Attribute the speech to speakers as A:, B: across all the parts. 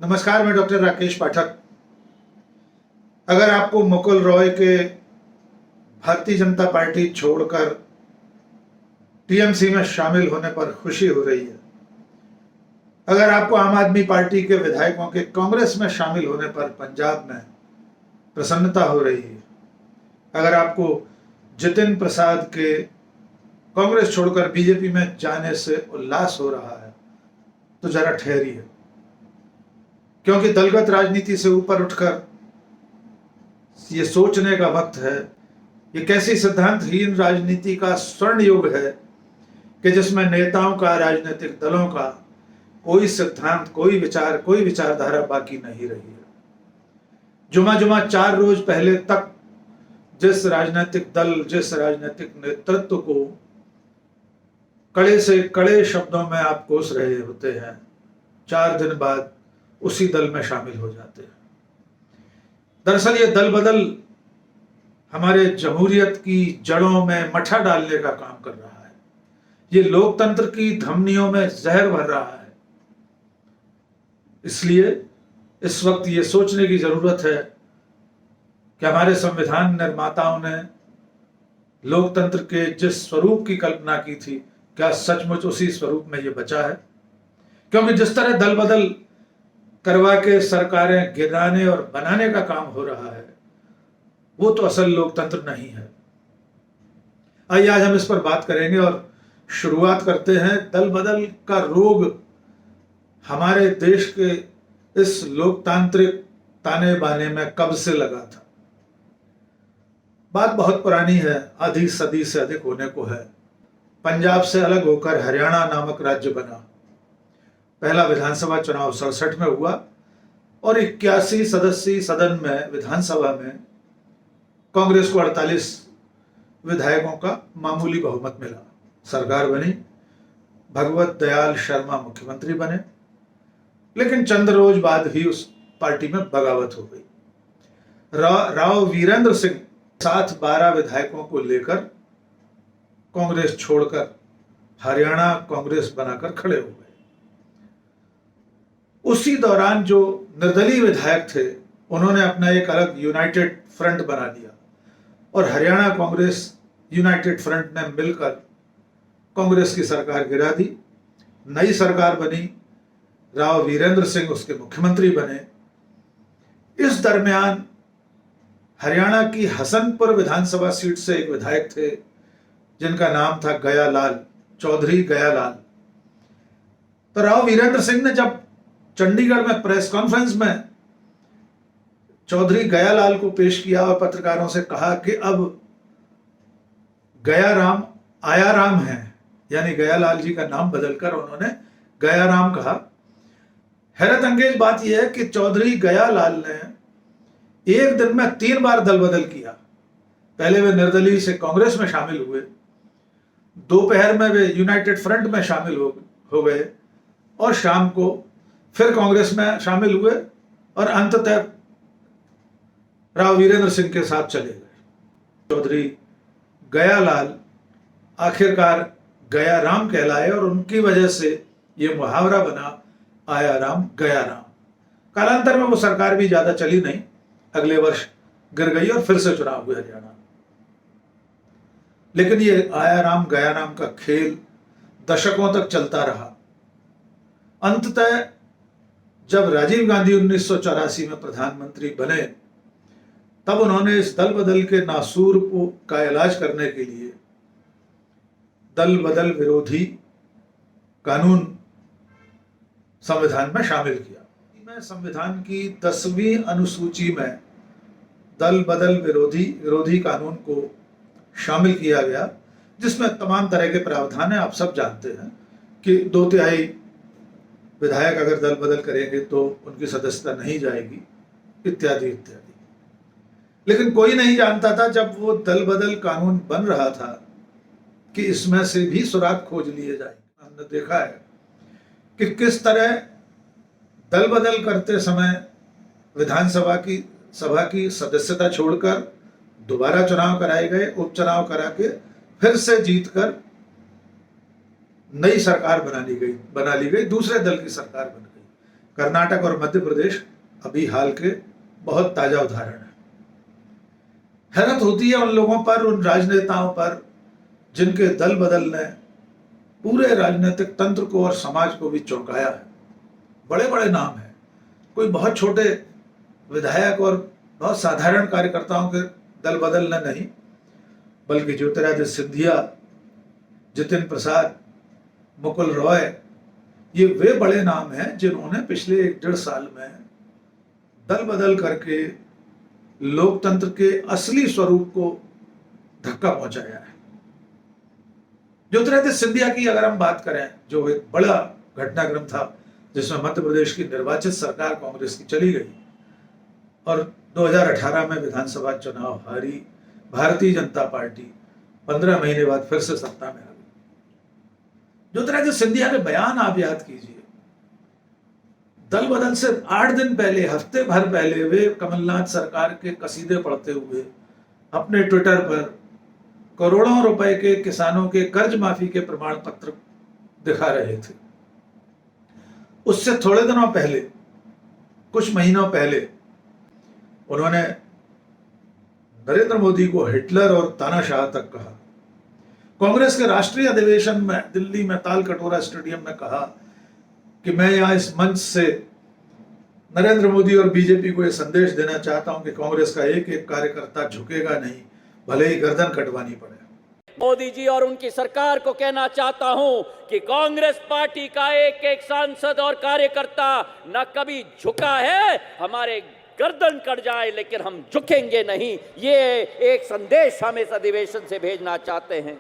A: नमस्कार, मैं डॉक्टर राकेश पाठक। अगर आपको मुकुल रॉय के भारतीय जनता पार्टी छोड़कर टीएमसी में शामिल होने पर खुशी हो रही है, अगर आपको आम आदमी पार्टी के विधायकों के कांग्रेस में शामिल होने पर पंजाब में प्रसन्नता हो रही है, अगर आपको जितिन प्रसाद के कांग्रेस छोड़कर बीजेपी में जाने से उल्लास हो रहा है, तो जरा ठहरिए, क्योंकि दलगत राजनीति से ऊपर उठकर ये सोचने का वक्त है ये कैसी सिद्धांतहीन राजनीति का स्वर्ण युग है कि जिसमें नेताओं का, राजनीतिक दलों का कोई सिद्धांत, कोई विचार, कोई विचारधारा बाकी नहीं रही है। जुमा जुमा 4 रोज पहले तक जिस राजनीतिक दल, जिस राजनीतिक नेतृत्व को कड़े से कड़े शब्दों में आप कोस रहे होते हैं, 4 दिन बाद उसी दल में शामिल हो जाते हैं। दरअसल ये दल बदल हमारे जमहूरियत की जड़ों में मठा डालने का काम कर रहा है। ये लोकतंत्र की धमनियों में जहर भर रहा है। इसलिए इस वक्त ये सोचने की जरूरत है कि हमारे संविधान निर्माताओं ने लोकतंत्र के जिस स्वरूप की कल्पना की थी, क्या सचमुच उसी स्वरूप में ये बचा है? क्योंकि जिस तरह दल बदल करवा के सरकारें गिराने और बनाने का काम हो रहा है, वो तो असल लोकतंत्र नहीं है। आइए आज हम इस पर बात करेंगे और शुरुआत करते हैं दल बदल का रोग हमारे देश के इस लोकतांत्रिक ताने बाने में कब से लगा था। बात बहुत पुरानी है, आधी सदी से अधिक होने को है। पंजाब से अलग होकर हरियाणा नामक राज्य बना। पहला विधानसभा चुनाव 67 में हुआ और 81 सदस्यीय सदन में, विधानसभा में कांग्रेस को 48 विधायकों का मामूली बहुमत मिला। सरकार बनी, भगवत दयाल शर्मा मुख्यमंत्री बने, लेकिन चंद रोज बाद ही उस पार्टी में बगावत हो गई। राव वीरेंद्र सिंह साथ 12 विधायकों को लेकर कांग्रेस छोड़कर हरियाणा कांग्रेस बनाकर खड़े हो गए। उसी दौरान जो निर्दलीय विधायक थे, उन्होंने अपना एक अलग यूनाइटेड फ्रंट बना लिया और हरियाणा कांग्रेस यूनाइटेड फ्रंट ने मिलकर कांग्रेस की सरकार गिरा दी। नई सरकार बनी, राव वीरेंद्र सिंह उसके मुख्यमंत्री बने। इस दरमियान हरियाणा की हसनपुर विधानसभा सीट से एक विधायक थे जिनका नाम था गयालाल, चौधरी गयालाल। तो राव वीरेंद्र सिंह ने जब चंडीगढ़ में प्रेस कॉन्फ्रेंस में चौधरी गयालाल को पेश किया और पत्रकारों से कहा कि अब गयाराम आयाराम है, यानी गयालाल जी का नाम बदलकर उन्होंने गयाराम कहा। हैरत अंगेज बात यह है कि चौधरी गयालाल ने एक दिन में 3 बार दल बदल किया। पहले वे निर्दलीय से कांग्रेस में शामिल हुए, दोपहर में वे यूनाइटेड फ्रंट में शामिल हो गए और शाम को फिर कांग्रेस में शामिल हुए और अंततः राव वीरेंद्र सिंह के साथ चले गए। चौधरी गयालाल आखिरकार गयाराम कहलाए और उनकी वजह से ये मुहावरा बना, आयाराम गयाराम। कालांतर में वो सरकार भी ज्यादा चली नहीं, अगले वर्ष गिर गई और फिर से चुनाव हुए हरियाणा। लेकिन ये आयाराम गयाराम का खेल दशकों तक चलता रहा। अंततः जब राजीव गांधी 1984 में प्रधानमंत्री बने, तब उन्होंने इस दल बदल के नासूर का इलाज करने के लिए दल बदल विरोधी कानून संविधान में शामिल किया। संविधान की 10वीं अनुसूची में दल बदल विरोधी कानून को शामिल किया गया, जिसमें तमाम तरह के प्रावधान है। आप सब जानते हैं कि 2/3 विधायक अगर दल बदल करेंगे तो उनकी सदस्यता नहीं जाएगी, इत्यादि इत्यादि। लेकिन कोई नहीं जानता था जब वो दल बदल कानून बन रहा था कि इसमें से भी सुराग खोज लिए जाएंगे। हमने देखा है कि किस तरह दल बदल करते समय विधानसभा की सदस्यता छोड़कर दोबारा चुनाव कराए गए, उपचुनाव करा के फिर से जीतकर नई सरकार बना ली गई, दूसरे दल की सरकार बन गई। कर्नाटक और मध्य प्रदेश अभी हाल के बहुत ताजा उदाहरण है। हैरत होती है उन लोगों पर, उन राजनेताओं पर जिनके दल बदल ने पूरे राजनीतिक तंत्र को और समाज को भी चौंकाया है। बड़े बड़े नाम हैं, कोई बहुत छोटे विधायक और बहुत साधारण कार्यकर्ताओं के दल बदल ने नहीं, बल्कि ज्योतिरादित्य सिंधिया, जितिन प्रसाद, मुकुल रॉय, ये वे बड़े नाम हैं जिन्होंने पिछले 1-1.5 साल में दल बदल करके लोकतंत्र के असली स्वरूप को धक्का पहुंचाया है। ज्योतिरादित्य सिंधिया की अगर हम बात करें, जो एक बड़ा घटनाक्रम था जिसमें मध्य प्रदेश की निर्वाचित सरकार कांग्रेस की चली गई और 2018 में विधानसभा चुनाव हारी भारतीय जनता पार्टी 15 महीने बाद फिर से सत्ता में आ गई। ज्योतिरादित्य सिंधिया के बयान आप याद कीजिए। दल बदल से 8 दिन पहले, हफ्ते भर पहले वे कमलनाथ सरकार के कसीदे पढ़ते हुए अपने ट्विटर पर करोड़ों रुपए के किसानों के कर्ज माफी के प्रमाण पत्र दिखा रहे थे। उससे थोड़े दिनों पहले, कुछ महीनों पहले, उन्होंने नरेंद्र मोदी को हिटलर और तानाशाह तक कहा। कांग्रेस के राष्ट्रीय अधिवेशन में दिल्ली में तालकटोरा स्टेडियम में कहा कि मैं यहां इस मंच से नरेंद्र मोदी और बीजेपी को यह संदेश देना चाहता हूं कि कांग्रेस का एक एक कार्यकर्ता झुकेगा नहीं, भले ही गर्दन कटवानी पड़े।
B: मोदी जी और उनकी सरकार को कहना चाहता हूं कि कांग्रेस पार्टी का एक एक सांसद और कार्यकर्ता न कभी झुका है। हमारे गर्दन कट जाए लेकिन हम झुकेंगे नहीं, ये एक संदेश हम इस अधिवेशन से भेजना चाहते हैं।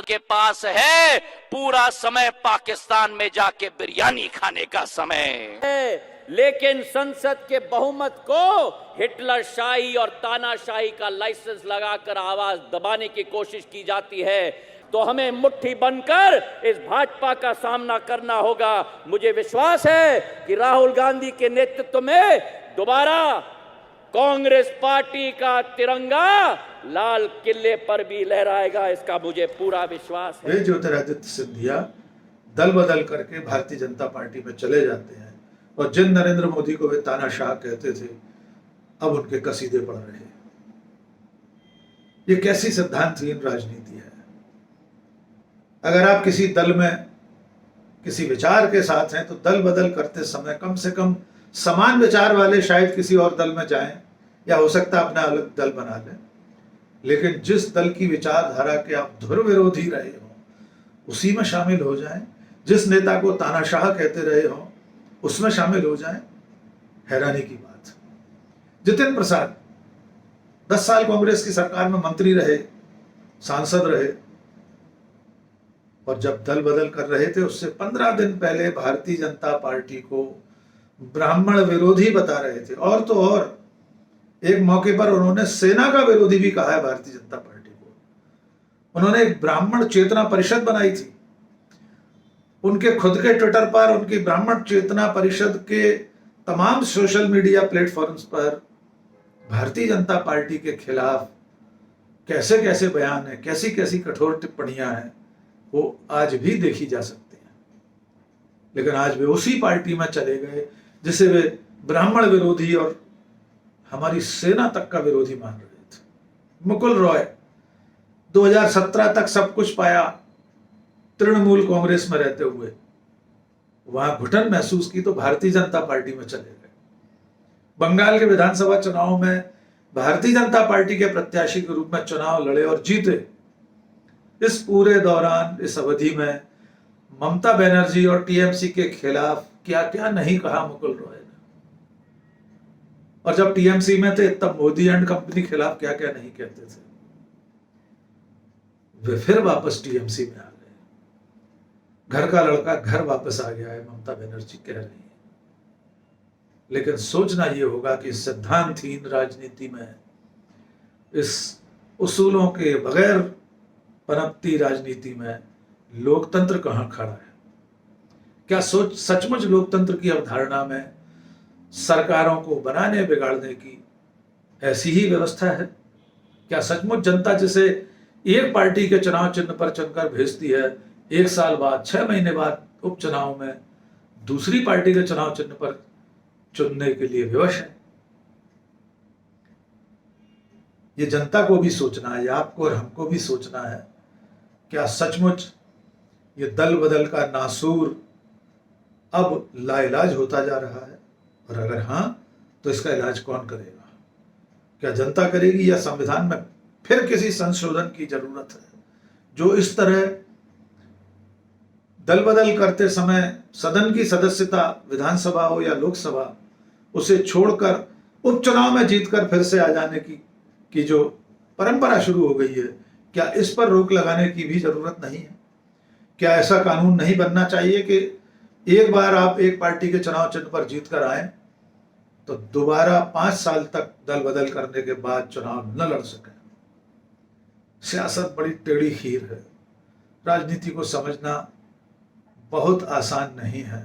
C: के पास है पूरा समय पाकिस्तान में जाके बिरयानी खाने का समय
B: है, लेकिन संसद के बहुमत को हिटलर शाही और तानाशाही का लाइसेंस लगाकर आवाज दबाने की कोशिश की जाती है। तो हमें मुट्ठी बनकर इस भाजपा का सामना करना होगा। मुझे विश्वास है कि राहुल गांधी के नेतृत्व में दोबारा कांग्रेस पार्टी का तिरंगा लाल किले पर भी लहराएगा, इसका मुझे पूरा विश्वास है।
A: ज्योतिरादित्य सिंधिया दल बदल करके भारतीय जनता पार्टी में चले जाते हैं और जिन नरेंद्र मोदी को वे तानाशाह कहते थे, अब उनके कसीदे पढ़ रहे हैं। ये कैसी सिद्धांतहीन राजनीति है। अगर आप किसी दल में किसी विचार के साथ हैं तो दल बदल करते समय कम से कम समान विचार वाले शायद किसी और दल में जाएं, या हो सकता है अपना अलग दल बना लें, लेकिन जिस दल की विचारधारा के आप धुर विरोधी रहे हो उसी में शामिल हो जाएं। जिस नेता को तानाशाह कहते रहे हो उसमें शामिल हो जाएं। हैरानी की बात, जितिन प्रसाद 10 साल कांग्रेस की सरकार में मंत्री रहे, सांसद रहे, और जब दल बदल कर रहे थे उससे 15 दिन पहले भारतीय जनता पार्टी को ब्राह्मण विरोधी बता रहे थे। और तो और एक मौके पर उन्होंने सेना का विरोधी भी कहा है भारतीय जनता पार्टी को। उन्होंने एक ब्राह्मण चेतना परिषद बनाई थी। उनके खुद के ट्विटर पर, उनकी ब्राह्मण चेतना परिषद के तमाम सोशल मीडिया प्लेटफॉर्म्स पर भारतीय जनता पार्टी के खिलाफ कैसे कैसे बयान है, कैसी कैसी कठोर टिप्पणियां हैं, वो आज भी देखी जा सकती हैं। लेकिन आज वे उसी पार्टी में चले गए जिसे वे ब्राह्मण विरोधी और हमारी सेना तक का विरोधी मान रहे थे। मुकुल रॉय 2017 तक सब कुछ पाया, तृणमूल कांग्रेस में रहते हुए वहां घुटन महसूस की तो भारतीय जनता पार्टी में चले गए। बंगाल के विधानसभा चुनाव में भारतीय जनता पार्टी के प्रत्याशी के रूप में चुनाव लड़े और जीते। इस पूरे दौरान, इस अवधि में ममता बनर्जी और टीएमसी के खिलाफ क्या क्या नहीं कहा मुकुल रॉय ने, और जब टीएमसी में थे तब मोदी एंड कंपनी खिलाफ क्या क्या नहीं कहते थे। वे फिर वापस टीएमसी में आ गए। घर का लड़का घर वापस आ गया है, ममता बनर्जी कह रही है। लेकिन सोचना यह होगा कि सिद्धांतहीन राजनीति में, इस उसूलों के बगैर पनपती राजनीति में लोकतंत्र कहां खड़ा है। क्या सचमुच लोकतंत्र की अवधारणा में सरकारों को बनाने बिगाड़ने की ऐसी ही व्यवस्था है? क्या सचमुच जनता जिसे एक पार्टी के चुनाव चिन्ह पर चुनकर भेजती है, 1 साल बाद, 6 महीने बाद उपचुनाव में दूसरी पार्टी के चुनाव चिन्ह पर चुनने के लिए विवश हैं। ये जनता को भी सोचना है, आपको और हमको भी सोचना है, क्या सचमुच ये दल बदल का नासूर अब लाइलाज होता जा रहा है? और अगर हाँ, तो इसका इलाज कौन करेगा? क्या जनता करेगी या संविधान में फिर किसी संशोधन की जरूरत है जो इस तरह दल बदल करते समय सदन की सदस्यता, विधानसभा हो या लोकसभा, उसे छोड़कर उपचुनाव में जीतकर फिर से आ जाने की जो परंपरा शुरू हो गई है, क्या इस पर रोक लगाने की भी जरूरत नहीं है? क्या ऐसा कानून नहीं बनना चाहिए कि एक बार आप एक पार्टी के चुनाव चिन्ह पर जीत कर आए तो दोबारा 5 साल तक दल बदल करने के बाद चुनाव न लड़ सके? सियासत बड़ी टेढ़ी खीर है। राजनीति को समझना बहुत आसान नहीं है।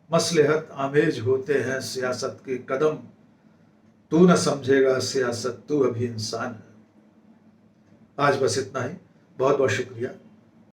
A: मसलहत आमेज होते हैं सियासत के कदम, तू न समझेगा सियासत, तू अभी इंसान है। आज बस इतना ही। बहुत बहुत शुक्रिया।